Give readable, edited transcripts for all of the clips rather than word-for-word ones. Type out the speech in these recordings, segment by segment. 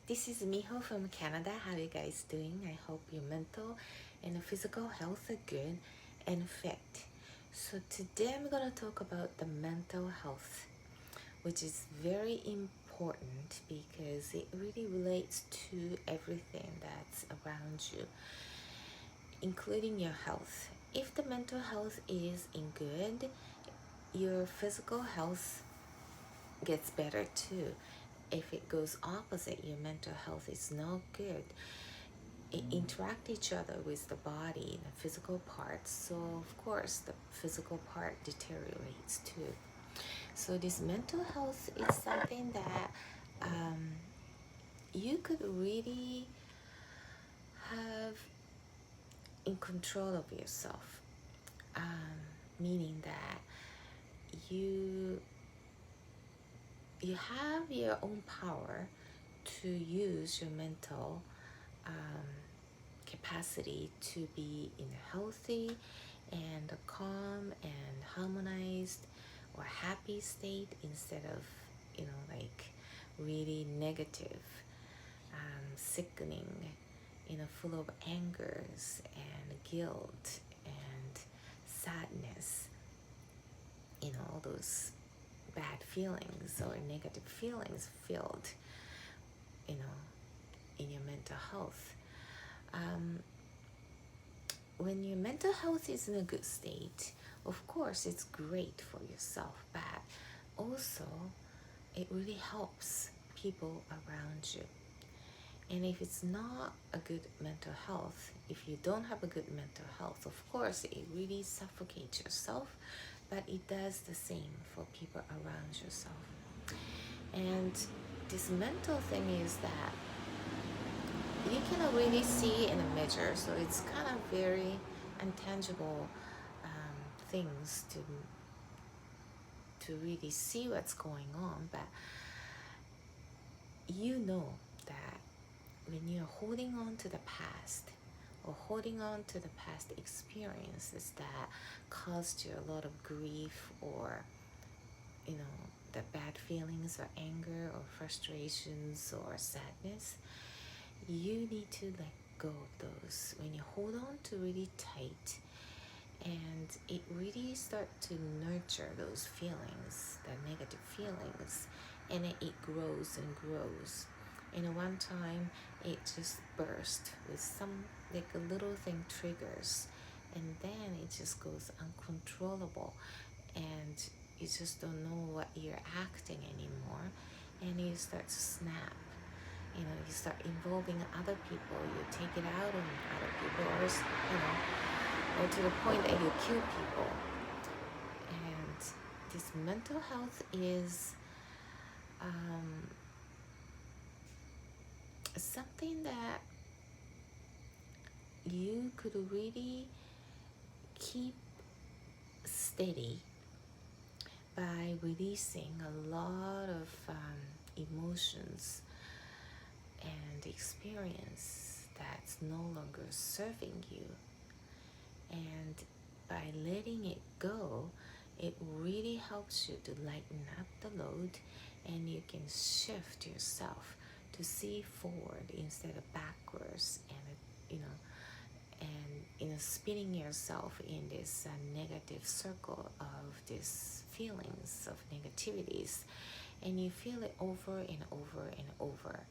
This is Miho from Canada. How are you guys doing? I hope your mental and physical health are good and fit. So today I'm going to talk about the mental health, which is very important because it really relates to everything that's around you, including your health. If the mental health is in good, your physical health gets better too. If it goes opposite, your mental health is not good. It interact each other with the body, the physical parts. So of course, the physical part deteriorates too. So this mental health is something that you could really have in control of yourself, meaning that you have your own power to use your mental capacity to be in a healthy and a calm and harmonized or happy state instead of really negative, sickening, full of angers and guilt and sadness, all those bad feelings or negative feelings filled, in your mental health. When your mental health is in a good state, of course it's great for yourself, but also it really helps people around you. And if it's not a good mental health, if you don't have a good mental health, of course it really suffocates yourself, but it does the same for people around yourself. And this mental thing is that you cannot really see in a measure, so it's kind of very intangible things to really see what's going on, but you know that when you're holding on to the past or holding on to the past experiences that caused you a lot of grief or the bad feelings or anger or frustrations or sadness, you need to let go of those. When you hold on to really tight, and it really start to nurture those feelings, the negative feelings, and it grows and grows. And one time it just burst with some, like a little thing triggers, and then it just goes uncontrollable, and you just don't know what you're acting anymore, and you start to snap. You start involving other people, you take it out on other people, or to the point that you kill people. And this mental health is something that you could really keep steady by releasing a lot of emotions and experience that's no longer serving you. And by letting it go, it really helps you to lighten up the load, and you can shift yourself to see forward instead of backwards, and spinning yourself in this negative circle of these feelings of negativities, and you feel it over and over and over,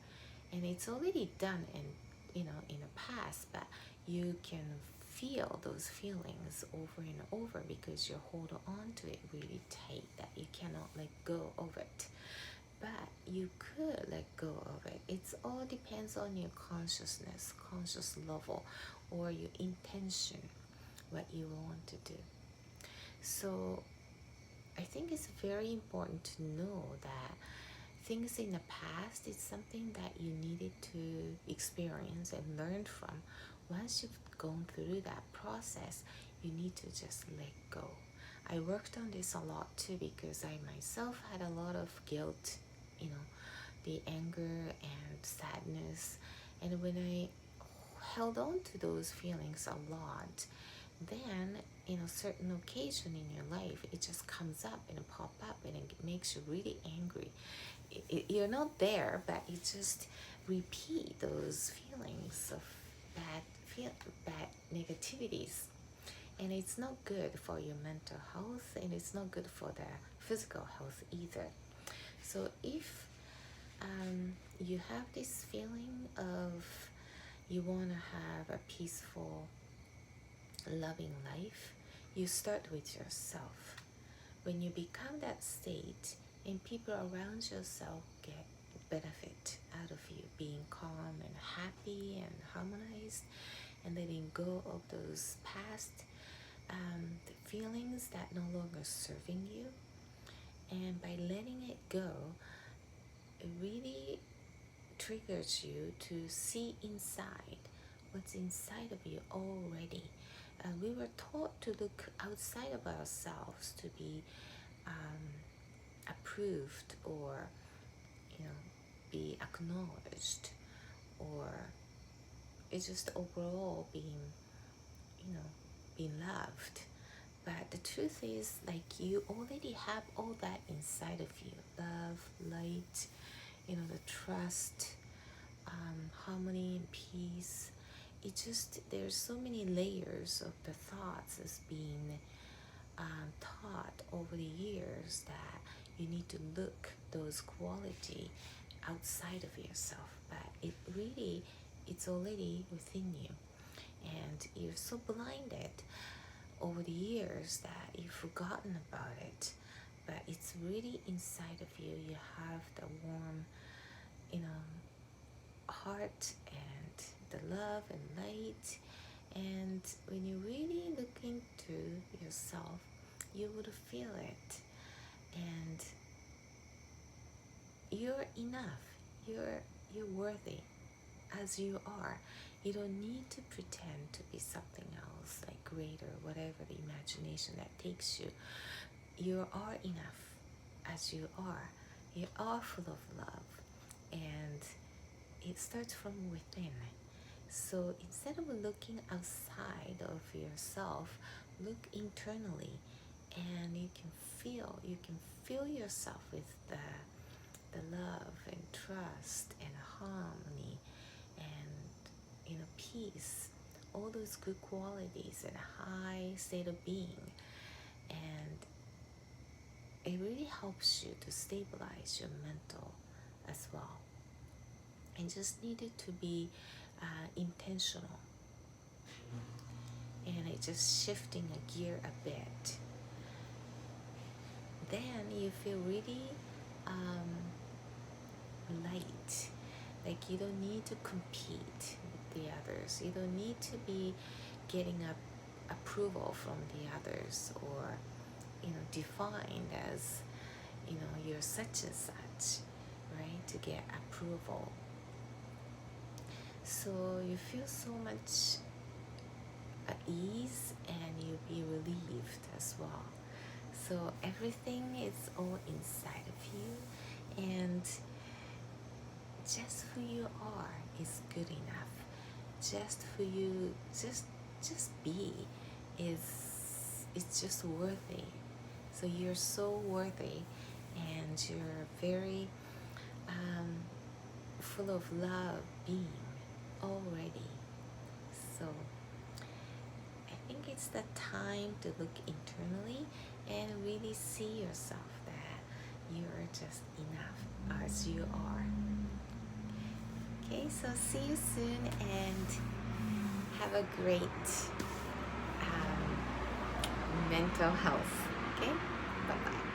and it's already done in the past, but you can feel those feelings over and over because you hold on to it really tight that you cannot let go of it. But you could let go of it. It all depends on your conscious level, or your intention, what you want to do. So I think it's very important to know that things in the past is something that you needed to experience and learn from. Once you've gone through that process, you need to just let go. I worked on this a lot too, because I myself had a lot of guilt, the anger and sadness. And when I held on to those feelings a lot, then certain occasion in your life, it just comes up and pop up, and it makes you really angry. You're not there, but it just repeat those feelings of bad negativities, and it's not good for your mental health, and it's not good for the physical health either. So if you have this feeling of you want to have a peaceful, loving life, you start with yourself. When you become that state, and people around yourself get benefit out of you being calm and happy and harmonized, and letting go of those past the feelings that no longer serving you. And by letting it go, it really triggers you to see inside what's inside of you already. We were taught to look outside of ourselves to be approved, or be acknowledged, or it's just overall being loved. But the truth is, like, you already have all that inside of you: love, light, the trust, harmony and peace. It's just, there's so many layers of the thoughts as being taught over the years that you need to look those quality outside of yourself, but it's already within you, and you're so blinded over the years that you've forgotten about it. But it's really inside of you. You have the warm heart and the love and light, and when you really look into yourself, you would feel it, and you're enough. You're worthy as you are. You don't need to pretend to be something else, like greater, whatever the imagination that takes you. You are enough as you are. You are full of love, and it starts from within. So instead of looking outside of yourself, look internally, and you can feel yourself with the love and trust and harmony and peace, all those good qualities and a high state of being. And it really helps you to stabilize your mental as well. And just needed to be intentional, and it just shifting a gear a bit. Then you feel really light, like you don't need to compete with the others. You don't need to be getting approval from the others, or defined as you're such and such, right, to get approval. So you feel so much at ease, and you'll be relieved as well. So everything is all inside of you, and just who you are is good enough. Just who you just be it's just worthy. So you're so worthy, and you're very full of love being already. So I think it's the time to look internally and really see yourself that you're just enough as you are. Okay, so see you soon, and have a great mental health. Okay, bye-bye.